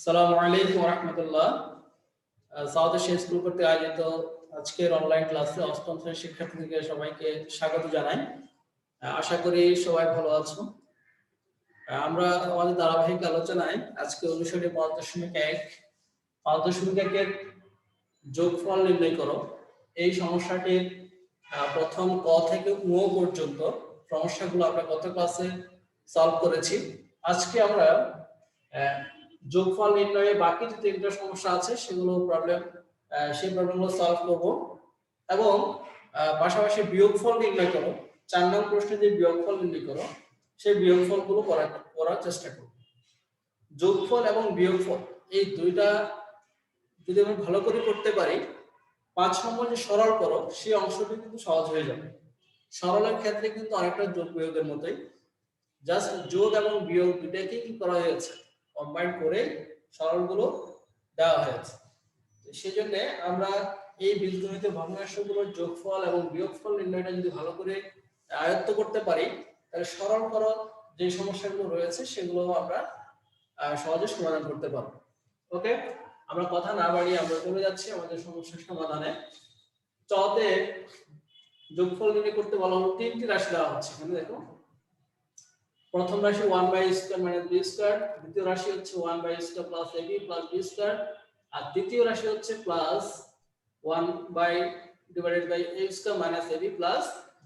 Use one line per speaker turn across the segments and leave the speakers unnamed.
আসসালামু আলাইকুম ওয়া রাহমাতুল্লাহ। সাউথ এশিয়া স্কুল কর্তৃক আয়োজিত আজকের অনলাইন ক্লাসে অষ্টম শ্রেণীর শিক্ষার্থীদের সবাইকে স্বাগত জানাই। আশা করি সবাই ভালো আছো। আমরা আমাদের ধারাবাহিক আলোচনায় আজকে অনুসরণী ৫.১ ৫.১ যোগফল নির্ণয় করো এই সমস্যাটির প্রথম ক থেকে ও পর্যন্ত সমস্যাগুলো আমরা গত ক্লাসে সলভ করেছি। আজকে আমরা যোগফল নির্ণয়ে বাকি যে তিনটা সমস্যা আছে সেগুলো সেই প্রবলেমগুলো সলভ করব এবং পাশাপাশি বিয়োগফল নির্ণয় করো ৪ নং প্রশ্নে যে বিয়োগফল নির্ণয় করো সেই বিয়োগফলগুলো করার চেষ্টা করব। যোগফল এবং বিয়োগফল এই দুইটা যদি আমরা ভালো করে করতে পারি ৫ নম্বর যে সরল করো সেই অংশটি কিন্তু সহজ হয়ে যাবে। সরলের ক্ষেত্রে কিন্তু অনেকটা যোগ বিয়োগের মতোই, জাস্ট যোগ এবং বিয়োগ দুটাকেই কি করা হয়েছে, কম্বাইন করে সরলগুলো দেওয়া হয়েছে। সেজন্য আমরা এই বীজগণিত ভগ্নাংশগুলোর যোগফল এবং বিয়োগফল নির্ণয়টা যদি ভালো করে আয়ত্ত করতে পারি তাহলে সরল করো যে সমস্যাগুলো রয়েছে সেগুলো আমরা সহজে সমাধান করতে পারবো। ওকে, আমরা কথা না বাড়িয়ে আমরা চলে যাচ্ছি আমাদের সমস্যার সমাধানে। চতে যোগফল নির্ণয় করতে বলা হলো তিনটি রাশি দেওয়া হচ্ছে। এখানে দেখো, প্রথম রাশি 1/² - b², দ্বিতীয় রাশি হচ্ছে 1/² + ab + b² আর তৃতীয় রাশি হচ্ছে প্লাস 1/a² - ab +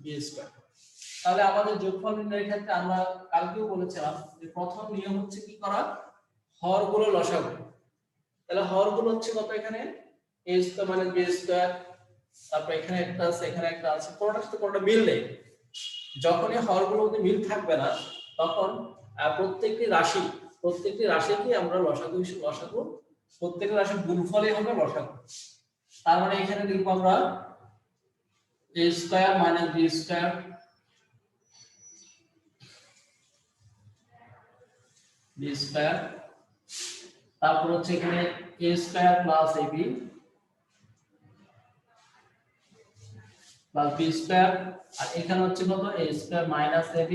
b²। তাহলে আমাদের যোগফল নির্ণয়ের ক্ষেত্রে আমরা কালকেও বলেছিলাম যে প্রথম নিয়ম হচ্ছে কি করা, হরগুলো লসাগু। তাহলে হরগুলো হচ্ছে কত, এখানে a² - b², তারপর এখানে একটা আছে এখানে একটা আছে, কোনটার সাথে কোনটা মিল নেই। যখনই হরগুলোর মধ্যে মিল থাকবে না তখন প্রত্যেকটি রাশিকে আমরা লসাগু প্রত্যেকটি রাশির গুণফলই হবে লসাগু। তার মানে এখানে লিখব আমরা a² - b², তারপর হচ্ছে এখানে a² + ab + b², আর এখানে হচ্ছে কত a² - ab + b²।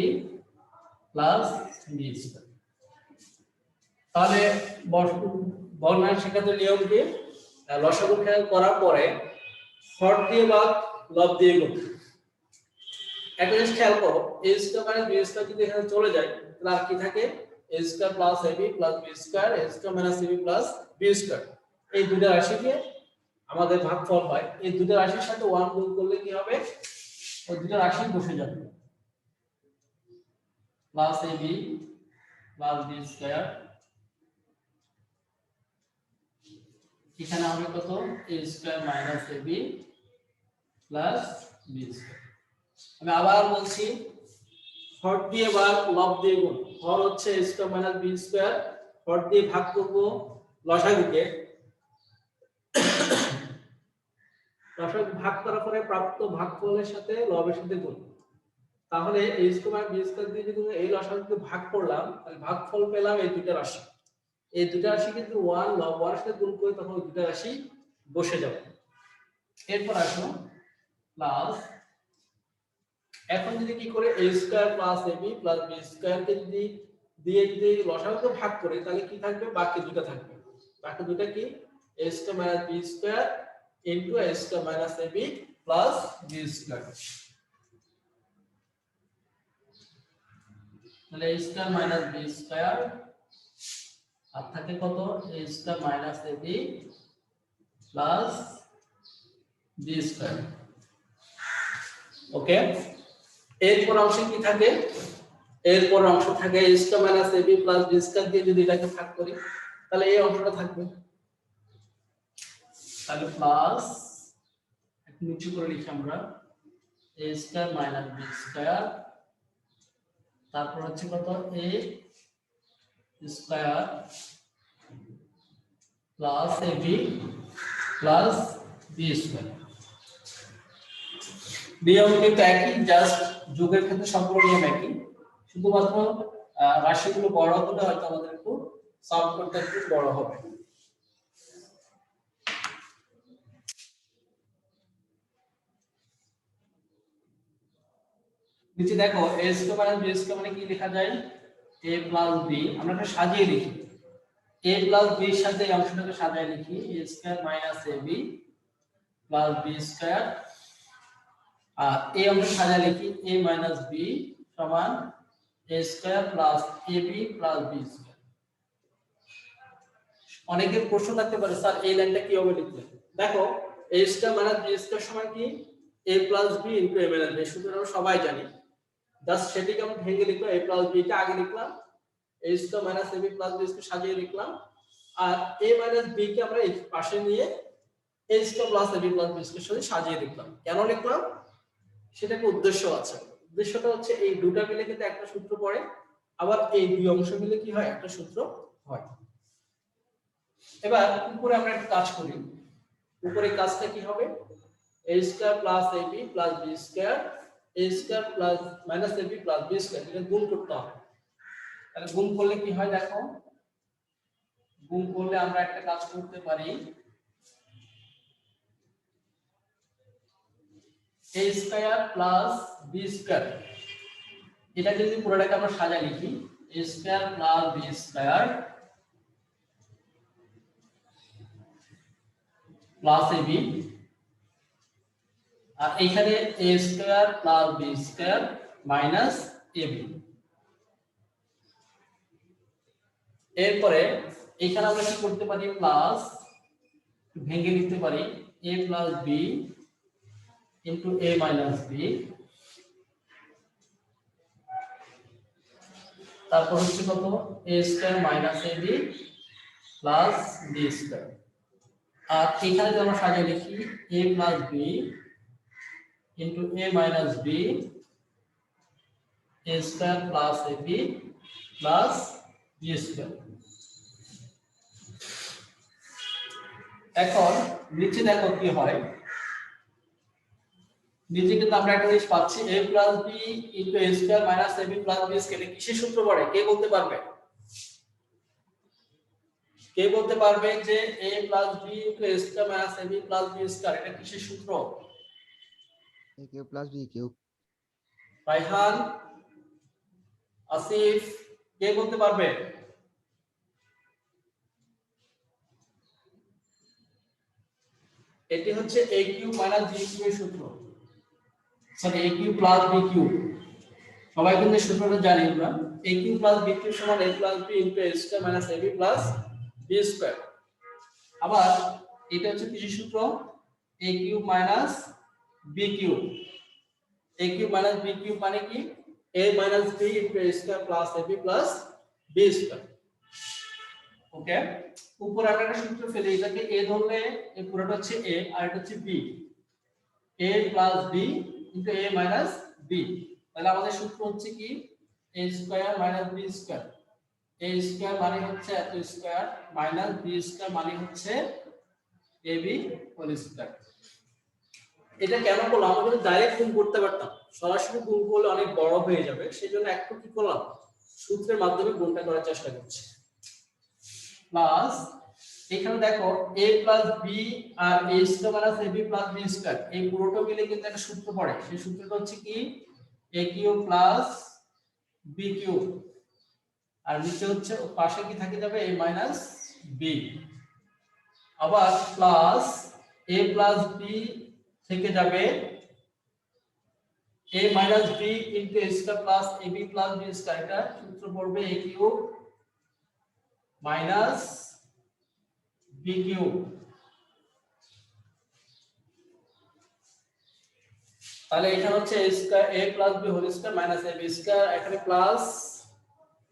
তাহলে বর্ণালী শিক্ষার্থীর নিয়ম কি, লসাগু খেয়াল করার পরে হর দিয়ে ভাগ, লব দিয়ে গুণ। একটা জিনিস খেয়াল করো, a² - b² যদি এখানে চলে যায় তাহলে আর কি থাকে, a² + ab + b², a² - ab + b²। এই দুটো রাশিকে আমাদের ভাগফল হয়। এই দুটো রাশির সাথে 1 গুণ করলে কি হবে, ওই দুটো রাশি বসে যাবে, +ab + b², এখানে হবে কত a² - ab + b²। আমি আবার বলছি, হর দিয়ে ভাগ, লব দিয়ে গুণ। হর হচ্ছে a² - b², হর দিয়ে ভাগ করব লসাগুকে, লসাগু ভাগ করার পরে প্রাপ্ত ভাগফলের সাথে লবের সাথে গুণ। তাহলে a² - b² দিয়ে যদি এই লসাগুকে ভাগ করলাম তাহলে ভাগফল পেলাম এই দুটো রাশি। এই দুটো রাশি কিন্তু 1 লব 1 এর সাথে গুণ করে তখন দুটো রাশি বসে যাবে। এরপর আসো প্লাস, এখন যদি কি করে a² + ab + b² কে যদি লসাগুকে ভাগ করি তাহলে কি থাকবে, বাকি দুটো থাকবে। বাকি দুটো কি, a² - b² * a² - ab + b²। তাহলে a² - b² আর থাকে কত, a² - ab + b²। ওকে, এরপর অংশে কি থাকে, এরপর অংশ থাকে a² - ab + b² দিয়ে যদি এটাকে ভাগ করি তাহলে এই অংশটা থাকবে। তাহলে প্লাস, একটু নিচু করে লিখি আমরা, a² - b², তারপর হচ্ছে কত a² + ab + b²। নিয়ম কিন্তু একই, জাস্ট যোগের ক্ষেত্রে সম্পূর্ণ নিয়ম একই, শুধুমাত্র রাশিগুলো বড় হলে হয়তো আমাদের একটু সলভ করতে একটু বড় হবে। নিচে দেখো a² - b² মানে কি লেখা যায়, a + b, আমরা এটা সাজিয়ে লিখি, a প্লাস b এর সাথে এই অংশটাকে সাজায় লিখি a square minus ab plus b square, আর এই অংশ সাজায় লিখি a মাইনাস b সমান a square plus ab plus b square. অনেকের প্রশ্ন থাকতে পারে স্যার এই লাইনটা কিভাবে লিখলেন? দেখো a square minus b square সমান কি a plus b into a minus b, সূত্র আমরা সবাই জানি। জাস্ট সেটাকে আমরা ভেঙে লিখলাম, a প্লাস b কে আগে লিখলাম, a square minus ab plus b square সাজিয়ে লিখলাম, আর a মাইনাস b কে আমরা এই পাশে নিয়ে a square plus ab plus b square সাথে সাজিয়ে লিখলাম। কেন লিখলাম সেটা একটা উদ্দেশ্য আছে। উদ্দেশ্যটা হচ্ছে এই দুটো মিলে কিন্তু একটা সূত্র পড়ে, আবার এই দুই অংশ মিলে কি হয় একটা সূত্র হয়। এবার উপরে আমরা একটা কাজ করি, উপরে কাজটা কি হবে a square plus ab plus b square a square plus minus ab plus b square, এটা গুণ করতে হবে। তাহলে গুণ করলে কি হয় দেখো, গুণ করলে আমরা একটা কাজ করতে পারি, a square plus b square, এটা যদি পুরোটাকে আমরা সাজায় লিখি a square plus b square plus ab, আর এখানে a square plus b square minus ab। এরপরে এখানে আমরা কি করতে পারি, প্লাস ভেঙে নিতে পারি a plus b into a minus b, তারপর হচ্ছে কত a square minus ab plus b square, আর এখানে যদি আমরা সাজিয়ে লিখি a plus b into a minus b a square plus ab plus b square. এখন নিচে দেখো কি হয়, নিচে কিন্তু আমরা একটা জিনিস পাচ্ছি a plus b into a square minus ab plus b square, এটা কিসের সূত্র পড়ে কে বলতে পারবে? কে বলতে পারবে যে a plus b into a square minus ab plus b square এটা কিসের সূত্র?
a cube plus b cube.
Raihan, Asif, কে বলতে পারবে? এটি হচ্ছে a cube minus b cube এর সূত্র, sorry a cube plus b cube. সবাই কিন্তু সূত্রটা জানি আমরা, a cube plus b cube সমান a plus b into a square minus ab plus b square. আবার এটা হচ্ছে কিসের সূত্র? a cube minus b cube. a cube minus b cube মানে কি a minus b into a square plus ab plus b square. Okay, উপরে আমরা একটা সূত্র ফেলে এটাকে a ধরলে এই পুরোটা হচ্ছে a আর এটা হচ্ছে b, a plus b into a minus b। তাহলে আমাদের সূত্র হচ্ছে কি a square minus b square, a square মানে হচ্ছে এত স্কয়ার মাইনাস b স্কয়ার মানে হচ্ছে ab হোল স্কয়ার। এটা কেন করলাম, আমরা যদি ডাইরেক্ট গুণ করতে পারতাম, সরাসরি গুণ করলে অনেক বড় হয়ে যাবে, সেজন্য একটু কি করলাম সূত্রের মাধ্যমে গুণটা করার চেষ্টা করছি। প্লাস এখানে দেখো a প্লাস b আর a square minus ab plus b square এই পুরোটা মিলে কিন্তু একটা সূত্র পড়ে, সেই সূত্রটা হচ্ছে কি a cube plus b cube, আর নিচে হচ্ছে পাশে কি থেকে যাবে a মাইনাস b, আবার প্লাস a প্লাস b থেকে যাবে a minus b into a square plus ab plus b square, এটা সূত্র পড়বে a cube minus b cube. তাহলে এখানে হচ্ছে a square a plus b whole square minus ab square, এখানে প্লাস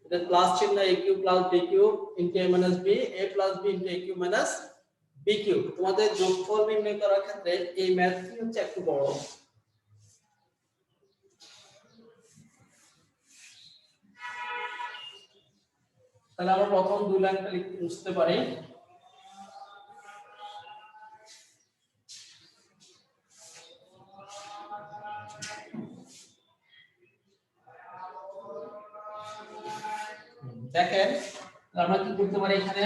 এটা প্লাস চিহ্ন a cube plus b cube into a minus b a plus b into a cube minus b cube. তোমাদের যোগফল নির্ণয় করার ক্ষেত্রে এই ম্যাথটি হচ্ছে একটু বড়। তাহলে আমরা প্রথম দুই লাইনটা লিখতে বুঝতে পারি, দেখেন আমরা কি করতে পারি, এখানে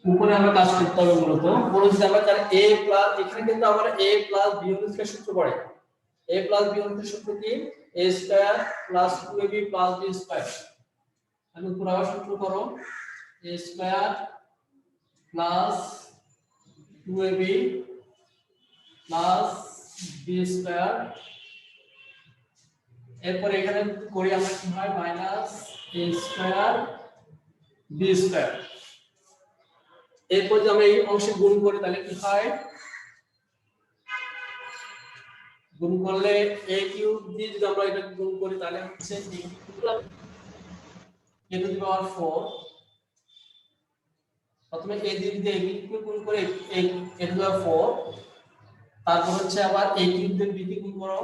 উপরে আমরা কাজ করতে হবে মূলত বলেছি আমরা তাহলে a প্লাস, এখানে কিন্তু আমরা a plus b whole square সূত্র পড়ে, a প্লাস b হোল সূত্র কি a square plus 2ab plus b square. তাহলে উপরে আবার সূত্র করো a square plus 2ab plus b square, এরপর এখানে করি আমরা কি হয় minus a square b square. এরপর যদি আমরা এই অংশে গুণ করি তাহলে কি হয়, গুণ করলে a কিউব দিয়ে যদি আমরা এটা গুণ করি তাহলে হচ্ছে a cube a to the power 4, প্রথমে a দিয়ে a কিউব গুণ করে a টু দি পাওয়ার 4, তারপর হচ্ছে আবার a কিউব দিয়ে b কে গুণ করো,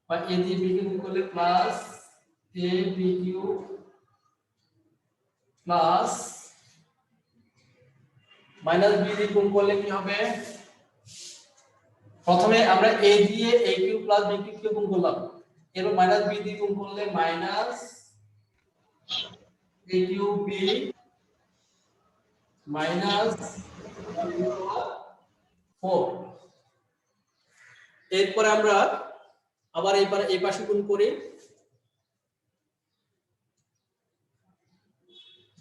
বা a দিয়ে b কে গুণ করলে plus a b cube plus minus b দিয়ে গুণ করলে কি হবে, প্রথমে আমরা a দিয়ে a cube plus b cube কে গুণ করলাম, এরপর মাইনাস b দিয়ে গুণ করলে minus a cube b minus 4। এরপর আমরা আবার এই পাশে গুণ করি,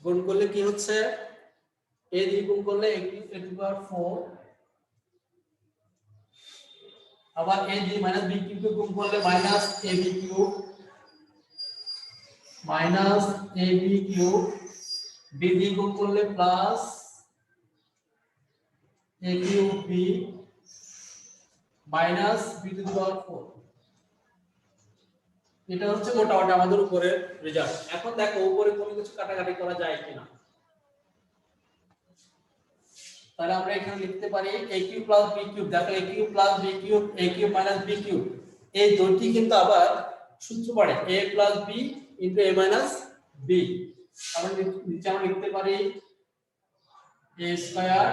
গুণ করলে কি হচ্ছে a দিয়ে গুণ করলে a cube a to the power 4, আবার a দিয়ে মাইনাস b কিউব কে গুণ করলে minus ab cube minus ab cube, b দিয়ে গুণ করলে plus a cube b minus b to the power 4। এটা হচ্ছে মোটামুটি আমাদের উপরের রেজাল্ট। এখন দেখো উপরে কোনো কিছু কাটাকাটি করা যায় কিনা, তাহলে আমরা এখানে লিখতে পারি a cube plus b cube, দেখো a cube plus b cube a cube minus b cube, এই দুইটি কিন্তু আবার সূত্র পড়ে a plus b into a minus b। আমরা নিচে আমরা লিখতে পারি a square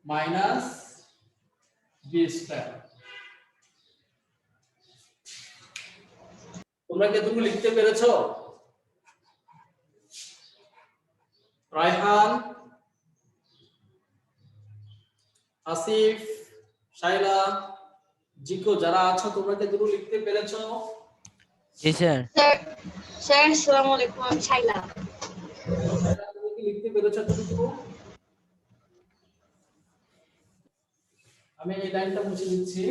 minus b square. তোমরা কি এতটুকু লিখতে পেরেছো? রায়হান, আসিফ, শাইলা, জিকো যারা আছো তোমরা কি এতটুকু লিখতে পেরেছো?
জি স্যার।
স্যার আসসালামু আলাইকুম, আমি শাইলা।
তুমি কি লিখতে পেরেছো এতটুকু? আমি এই লাইনটা মুছে দিচ্ছি।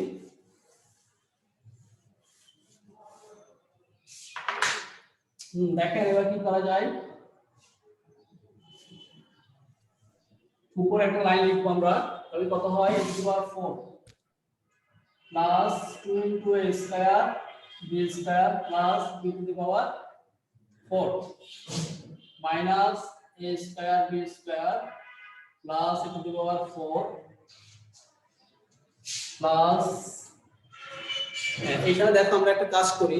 দেখেন এবার কি করা যায়, উপরে একটা লাইন লিখবো আমরা, তাহলে কত হয় a to the power 4 plus 2 into a square b square plus b to the power 4 minus a square b square plus a to the power 4 plus, এখানে দেখো আমরা একটা কাজ করি,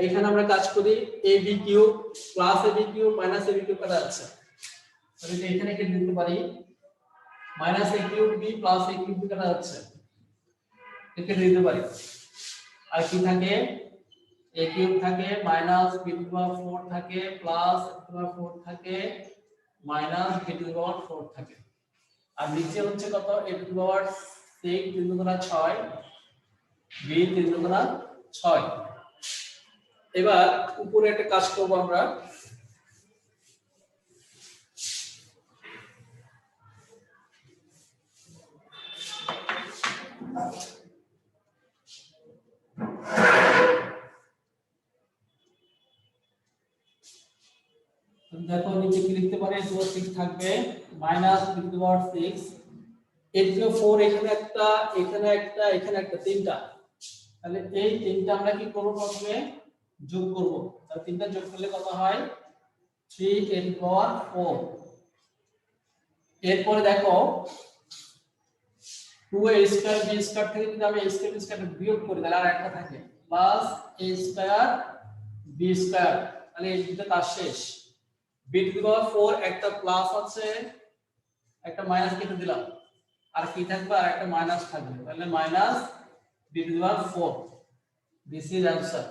এখানে আমরা কাজ করি ab cube plus ab cube minus ab cube কাটা যাচ্ছে, তাহলে এখানে কি লিখতে পারি minus a cube b plus a cube কাটা যাচ্ছে, এখানে লিখতে পারি। আর কি থাকে a কিউব থাকে minus b to the power 4 থাকে plus a to the power 4 থাকে minus b to the power 4 থাকে, আর নিচে হচ্ছে কত a টু দি পাওয়ার 6 3 গুণা 6 b 3 গুণা 6। এবার উপরে একটা কাজ করব আমরা, দেখো নিচে কি লিখতে পারি 6 থাকবে মাইনাস b টু দি পাওয়ার 6 এর যে 4 এখানে একটা এখানে একটা এখানে একটা তিনটা, তাহলে এই তিনটা আমরা কি করব প্রথমে যোগ করব, তাহলে তিনটা যোগ করলে কত হয় 3 a টু দি পাওয়ার 4। এরপরে দেখো 2a স্কয়ার b স্কয়ার থেকে যদি আমি a স্কয়ার b স্কয়ার বিয়োগ করি তাহলে আর একটা থাকে plus a square b square, তাহলে এই দুটো কাজ শেষ। b টু দি পাওয়ার 4 একটা প্লাস আছে একটা মাইনাস কেটে দিলাম, আর কি থাকবে আর একটা মাইনাস থাকবে, তাহলে minus b to the power 4, this is answer.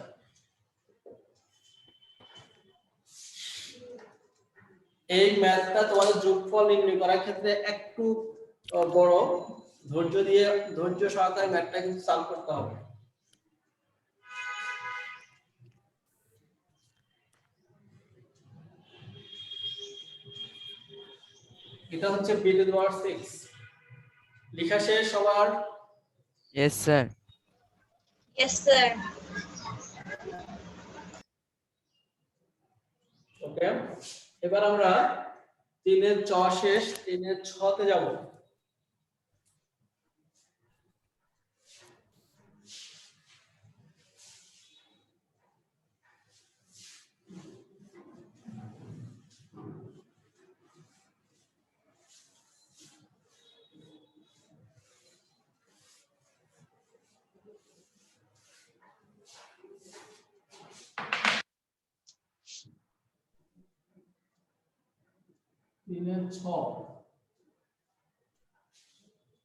এই ম্যাথটা তোমাদের যোগফল নির্ণয় করার ক্ষেত্রে একটু বড়, ধৈর্য সহকারে ম্যাথটা কিন্তু সলভ করতে হবে। এটা হচ্ছে b টু দি পাওয়ার 6। লেখা শেষ সবার?
Yes, sir.
Yes, sir.
ওকে, এবার আমরা 3 এর চ শেষ, 3 এর ছ তে যাব।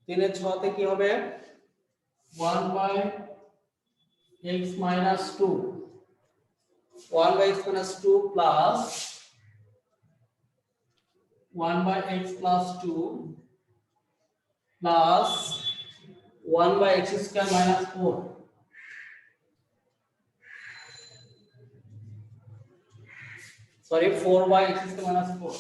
তিনের ছ তে কি হবে? 1/x minus 2 1/x minus 2 plus 1/x plus 2 plus 1/x square minus 4। Sorry, 4/x square minus 4।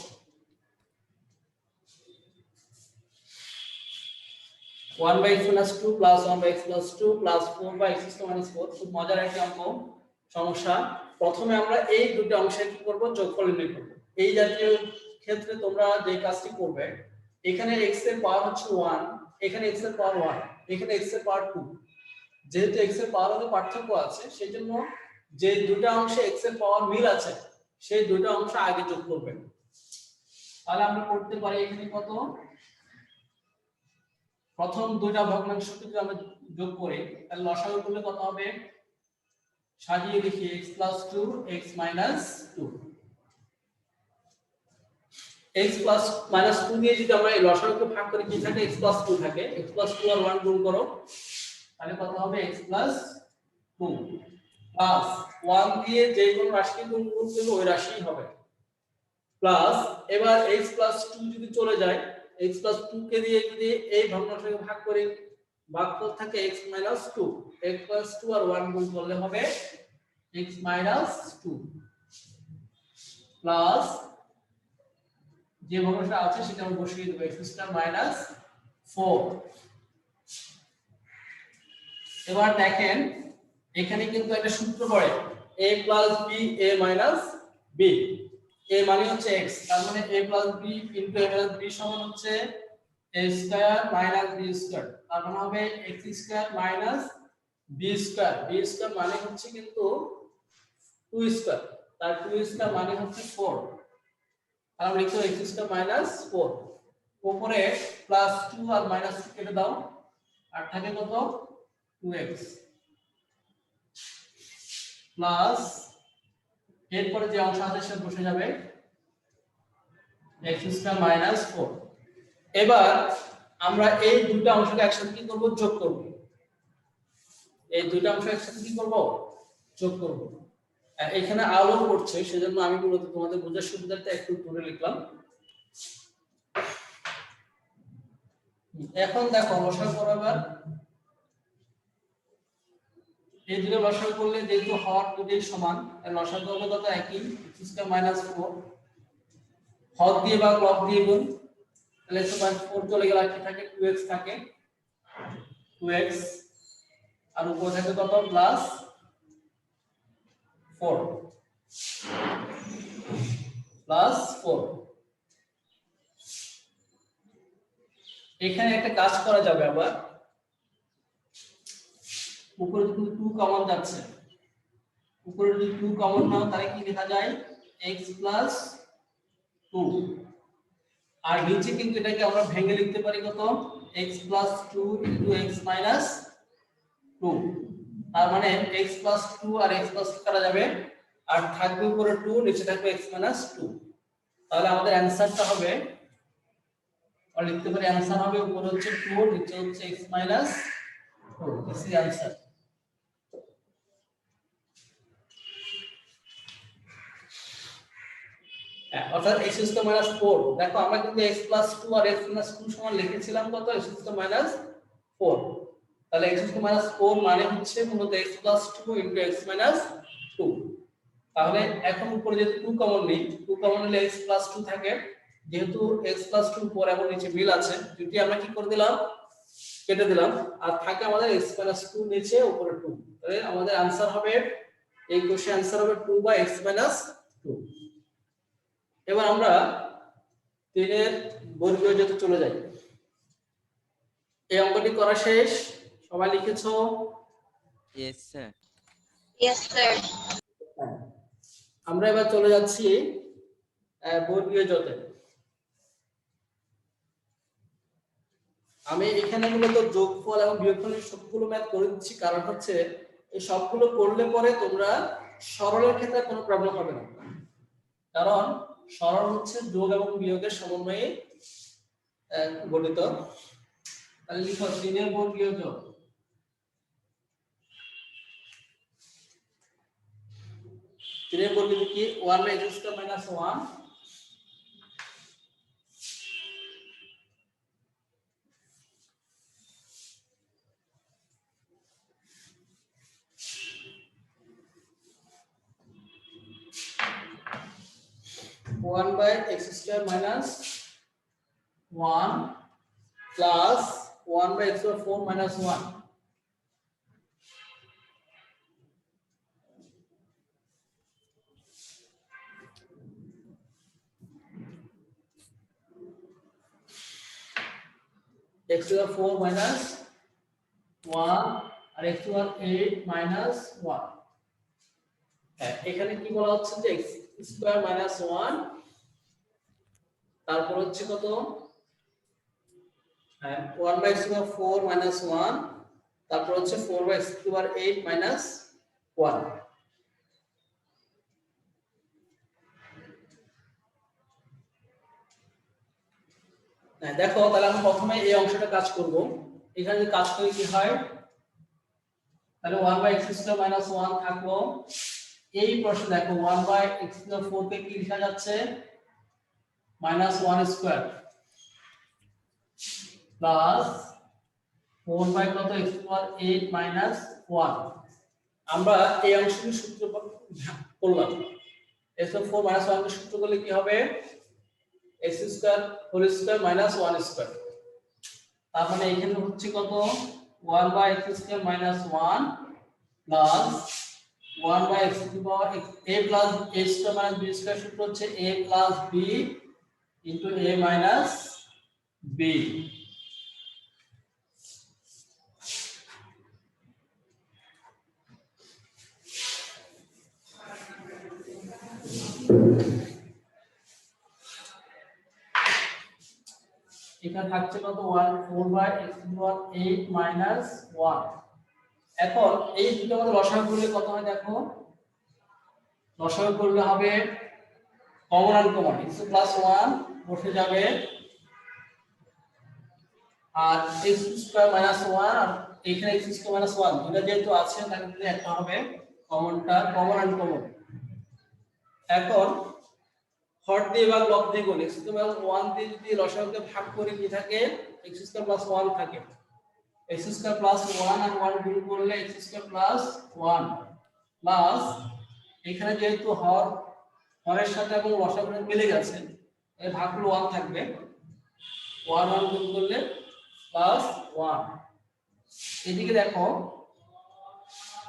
1/x minus 2 plus 1/x plus 2 plus 4/x square minus 4। খুব মজার একটা অঙ্ক সমস্যা। প্রথমে আমরা এই দুটো অংশের কি করব? যোগফল নির্ণয় করব। এই জাতীয় ক্ষেত্রে তোমরা যে কাজটি করবে, এখানে x এর পাওয়ার হচ্ছে 1, এখানে x এর পাওয়ার 1, এখানে x এর পাওয়ার 2। যেহেতু x এর পাওয়ারে পার্থক্য আছে, সেজন্য যে দুটো অংশে x এর পাওয়ার মিল আছে, সেই দুটো অংশ আগে যোগ করবে। তাহলে আমরা করতে পারি এখানে কত? প্রথম দুইটা ভগ্নাংশকে যদি আমরা যোগ করি, তাহলে লসাগু করলে কত হবে? সাজিয়ে লিখি x + 2 x - 2। x + 2 দিয়ে যদি আমরা এই লসাগুকে ভাগ করি, কি থাকে? x + 2 থাকে। x + 2 আর 1 গুণ করো, তাহলে কত হবে? x + 2 প্লাস 1 দিয়ে যে কোনো রাশিকে গুণ করলে ওই রাশিই হবে, প্লাস এবার x + 2 যদি চলে যায়, x + 2 কে দিয়ে যদি এই ভগ্নাংশকে ভাগ করি, ভাগফল থাকে x - 2। x + 2 আর 1 গুণ করলে হবে x - 2 প্লাস যে ভগ্নাংশটা আছে সেটা আমরা বসিয়ে দেব, x² - 4। এবার দেখেন এখানে কিন্তু একটা সূত্র পড়ে, a + b a - b। a মানে হচ্ছে x, তার মানে a + b * a + b সমান হচ্ছে a² - b²। তার মানে হবে x² - b²। b² মানে হচ্ছে কিন্তু 2², তার 2² মানে হচ্ছে 4। তাহলে আমরা লিখব x² - 4। উপরে +2 আর -2 কেটে দাও, আর থাকে কত? 2x প্লাস এরপরে যে অংশ আছে সেটা বসে যাবে x² - 4। এবার আমরা এই দুটো অংশকে একসাথে কি করব? যোগ করব। এই দুটো অংশ একসাথে কি করব? যোগ করব। এখানে আলো পড়ছে, সেজন্য আমি মূলত তোমাদের বোঝার সুবিধার্থে একটু দূরে লিখলাম। এখন দেখো লসাগু বরাবর এই দুটো লসাগু করলে যেহেতু হর দুটোই সমান, লসাগু হবে কত? একই, x² - 4। হর দিয়ে বা লব দিয়ে গুণ, তাহলে x/4 চলে গেলে কি থাকে? 2x থাকে, 2x আর উপরে থাকে কত? +4 +4। এখানে একটা কাজ করা যাবে, আবার উপরে যদি 2 কমন যাচ্ছে, উপরে যদি 2 কমন নাও, তাহলে কি লেখা যায়? x + 2। আর নিচে কিন্তু এটাকে আমরা ভেঙে লিখতে পারি কত? x + 2 * x - 2। তার মানে x + 2 আর x + 2 কাটা যাবে, আর থাকবে উপরে 2, নিচে থাকবে x - 2। তাহলে আমাদের অ্যানসারটা হবে, আর লিখতে পারি অ্যানসার হবে উপরে হচ্ছে 2, নিচে হচ্ছে x - 2। This is answer. অর্থাৎ x স্কয়ার মাইনাস 4 দেখো আমরা কিন্তু x প্লাস 2 আর x মাইনাস 2 সমান লিখেছিলাম কত x স্কয়ার মাইনাস 4 তাহলে x স্কয়ার মাইনাস 4 মানে হচ্ছে মূলত x plus 2 into x minus 2 তাহলে এখন উপরে যেহেতু 2 কমন নেই 2 কমন নিলে x প্লাস 2 থাকে যেহেতু x প্লাস 2 উপরে এবং নিচে মিল আছে দুটি আমরা কি করে দিলাম কেটে দিলাম আর থাকে আমাদের x মাইনাস 2 নিচে উপরে 2 তাহলে আমাদের आंसर হবে এই কোশ্চেন आंसर হবে 2 বাই x মাইনাস 2 এবার আমরা 3 এর বর্গীয় যেতে চলে যাই এই অঙ্কটি করা শেষ সবাই লিখেছো
Yes, sir.
Yes, sir.
আমরা এবার চলে যাচ্ছি বর্গীয় জতে আমি এখানে মূলত যোগফল এবং বিয়োগফলের সবগুলো ম্যাথ করে দিচ্ছি কারণ হচ্ছে এই সবগুলো করলে পরে তোমরা সরলের ক্ষেত্রে কোনো প্রবলেম হবে না কারণ সরল হচ্ছে যোগ এবং বিয়োগের সমন্বয়ে গঠিত তাহলে লিখো 3 এর বর্গীয় যোগ 3 এর বর্গীয় কি 1 by x square minus 1 1 by x square minus 1 plus 1 by x square 4 minus 1 x square 4 minus 1 আর x square 8 minus 1 এখানে কি বলা হচ্ছে যে x স্কয়ার মাইনাস 1 তারপর হচ্ছে কত 1 বাই x স্কয়ার 4 মাইনাস 1 তারপর হচ্ছে 4 বাই x স্কয়ার 8 মাইনাস 1 দেখো তাহলে আমরা প্রথমে এই অংশটা কাজ করব এখানে যদি কাজ করি কি হয় তাহলে 1 বাই x স্কয়ার মাইনাস 1 থাকলো এই প্রশ্ন দেখো 1 বাই x স্কয়ার 4 কে কি লেখা যাচ্ছে মাইনাস 1 স্কয়ার প্লাস 4 বাই কত x স্কয়ার 8 মাইনাস 1 আমরা এই অংশটি সূত্র করলাম x স্কয়ার 4 মাইনাস 1 কে সূত্র করলে কি হবে x square whole square minus 1 square তার মানে এখানে হচ্ছে কত 1 by x square minus 1 plus 1 by x to the power a plus a square minus b square সূত্র হচ্ছে a plus b into a minus b এখানে থাকছে কত 4 by x to the power 8 minus 1 এখন এই দুটো আমাদের লসাগু করলে কত হয় দেখো লসাগু করলে হবে কমন আনকমন x প্লাস 1 বসে যাবে আর x স্কয়ার মাইনাস 1 আর এখানে x স্কয়ার মাইনাস 1 দুটো যেহেতু আছে তার মধ্যে একটা হবে কমনটা কমন আনকমন এখন হর দিয়ে ভাগ লব দিয়ে গুণ x স্কয়ার মাইনাস 1 দিয়ে যদি লসাগুকে ভাগ করে কি থাকে x স্কয়ার প্লাস 1 থাকে x স্কয়ার প্লাস 1 আর 1 গুণ করলে x স্কয়ার প্লাস 1 প্লাস এখানে যেহেতু হরের সাথে এবং লসাগু মিলে গেছে এই ভাগগুলো 1 থাকবে 1 1 গুণ করলে প্লাস 1 এদিকে দেখো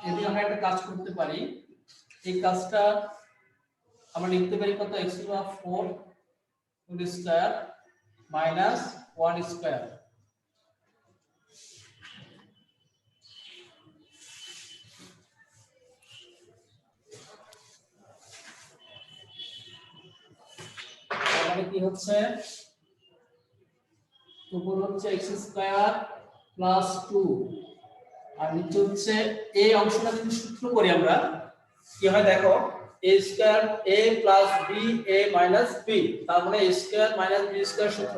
এদিকে আমরা একটা কাজ করতে পারি এই কাজটা আমরা লিখতে পারি কত x to the 4 whole square minus 1 square তাহলে কি হচ্ছে উপর হচ্ছে x স্কয়ার প্লাস 2 আর নিচে হচ্ছে এই অংশটা যদি সূত্র করি আমরা কি হয় দেখো a square a plus b a minus b তার মানে a square minus b square সূত্র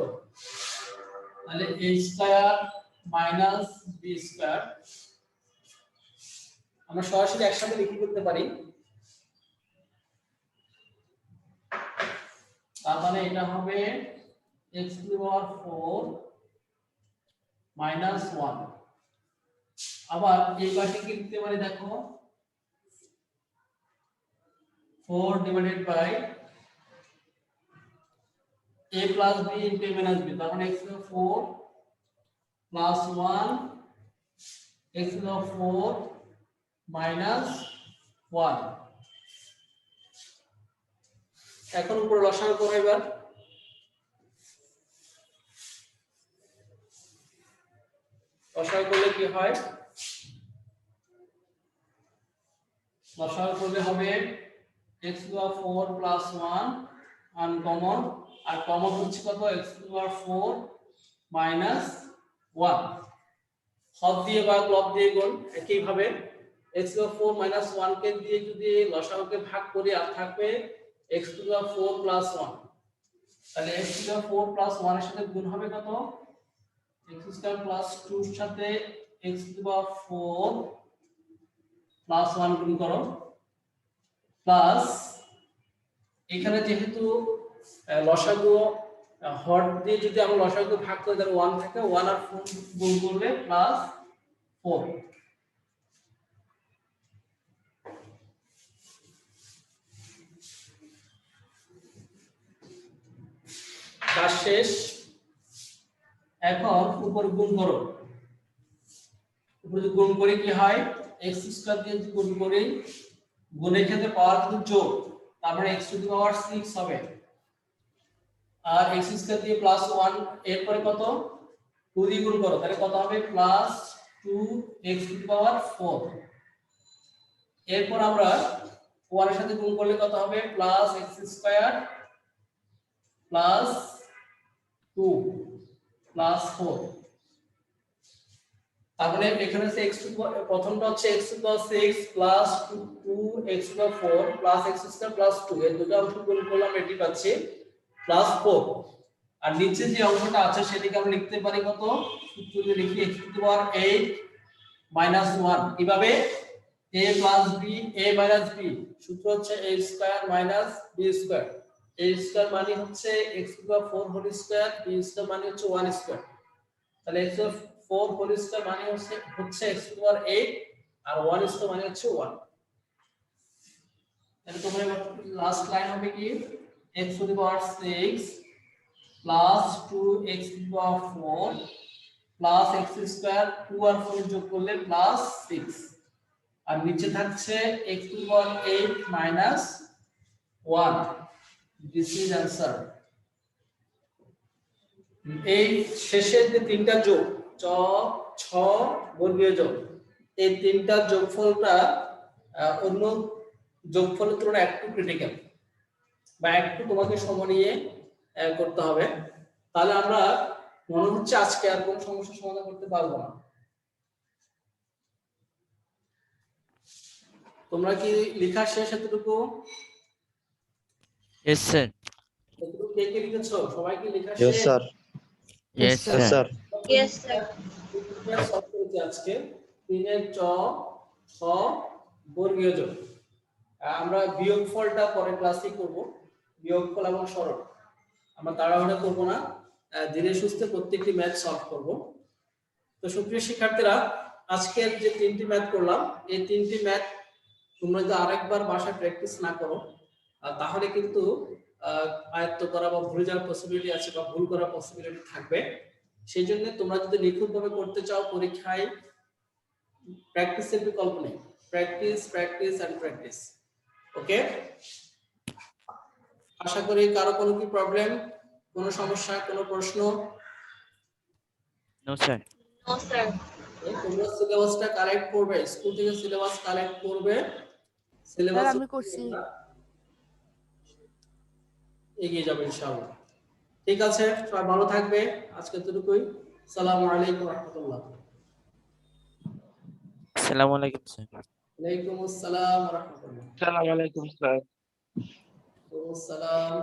তাহলে a square minus b square আমরা সরাসরি একসাথে লিখে করতে পারি তার মানে এটা হবে x to the power 4 minus 1। আবার এই পাশে কি লিখতে পারি দেখো, 4 divided by a plus b into a minus b, তার মানে x to the 4 plus 1 x to the 4 minus 1। এখন উপরে লসাগু করো এবার। লসাগু করলে কি হয়, লসাগু করলে হবে x to the 4 plus 1 uncommon, আর কমন হচ্ছে কত, x টু দি 4 মাইনাস 1। হর দিয়ে বা লব দিয়ে গুণ, একই ভাবে x টু দি 4 মাইনাস 1 কে দিয়ে যদি লসাগুকে ভাগ করি আর থাকবে x টু দি 4 প্লাস 1, তাহলে x টু দি 4 প্লাস 1 এর সাথে গুণ হবে কত, x স্কয়ার প্লাস 2 এর সাথে x টু দি 4 প্লাস 1 গুণ করো, প্লাস এখানে যেহেতু লসাগু হর দিয়ে যদি আমরা লসাগু ভাগ করি তাহলে 1 থাকে, 1 আর 4 গুণ করলে প্লাস 4। কাজ শেষ। এখন উপরে গুণ করো, উপরে যদি গুণ করি কি হয়, x স্কয়ার দিয়ে যদি গুণ করি, গুণের ক্ষেত্রে পাওয়ার কিন্তু যোগ, তার মানে x টু দি পাওয়ার 6 হবে, আর x স্কয়ার দিয়ে প্লাস 1 এরপরে কত 2 দিয়ে গুণ করো, তাহলে কত হবে plus 2x two the power 4। এরপর আমরা 1 এর সাথে গুণ করলে কত হবে plus x square plus 2 plus 4। তাহলে এখানে হচ্ছে x টু প্রথমটা হচ্ছে x to the power 6 plus 2x two the power 4 plus x square plus 2, এর দুটো অংশ গুণ করলাম, এটি পাচ্ছি প্লাস 4। আর নিচে যে অংশটা আছে সেটাকে আমরা লিখতে পারি কত, সূত্র দিয়ে লিখি x to the power 8 minus 1। কিভাবে, a plus b a minus b, সূত্র হচ্ছে a square minus b square. a square মানে হচ্ছে x to the power 4 whole square, b square মানে হচ্ছে 1 স্কয়ার, তাহলে x to the 4 whole square মানে হচ্ছে x টু দি পাওয়ার 8 আর 1 স্কয়ার মানে হচ্ছে 1। তাহলে তোমরা লাস্ট লাইন হবে কি, x to the power 6 plus 2x two the power 4 plus x square, 2 আর 4 যোগ করলে প্লাস 6, আর নিচে থাকছে x to the power 8 minus 1। This is answer. এই শেষের যে তিনটা যোগ চ ছ বর্গীয় যোগ, এই তিনটা যোগফলটা অন্য যোগফলের তুলনায় একটু ক্রিটিক্যাল, বা একটু তোমাকে সময় নিয়ে করতে হবে, তাহলে আমরা মনে হচ্ছে আজকে আর কোনো সমস্যার সমাধান করতে পারবো না। তোমরা কি লেখা শেষ এতটুকু?
Yes, sir.
এতটুকু কে কে লিখেছো? সবাই কি লেখা
Yes,
শেষ?
sir.
Yes,
Yes,
sir.
sir.
Yes, sir.
Solve করেছি আজকে 3 ছ ছ বর্গীয় যোগ। আমরা বিয়োগফলটা পরের ক্লাসে করব, বিয়োগফল এবং সরল। আমরা তাড়াহুড়া করব না, ধীরে সুস্থে প্রত্যেকটি ম্যাথ সলভ করব। তো সুপ্রিয় শিক্ষার্থীরা, আজকের যে তিনটি ম্যাথ করলাম, এই তিনটি ম্যাথ তোমরা যদি আরেকবার বাসায় প্র্যাকটিস না করো তাহলে কিন্তু আয়ত্ত করা বা ভুলে যাওয়ার পসিবিলিটি আছে, বা ভুল করার পসিবিলিটি থাকবে। সেই জন্য তোমরা যদি নিখুঁতভাবে করতে চাও পরীক্ষায়, প্র্যাকটিসের বিকল্প নেই, প্র্যাকটিস প্র্যাকটিস এন্ড প্র্যাকটিস। ওকে, আশা করি কারো কোনো কি প্রবলেম, কোনো সমস্যা, কোনো প্রশ্ন?
No, sir.
No, sir.
তোমরা সিলেবাসটা কালেক্ট করবে, স্কুল থেকে সিলেবাস কালেক্ট করবে, সিলেবাস
আমি করছি।
এগিয়ে যাবে ইনশাআল্লাহ। ঠিক আছে, সবাই ভালো থাকবে, আজকে এতটুকুই। আসসালামু আলাইকুম ওয়া রাহমাতুল্লাহ।
Assalamu alaikum, sir.
ওয়ালাইকুম আসসালাম ওয়া রাহমাতুল্লাহ।
Assalamu alaikum, sir.
ওয়া আসসালাম।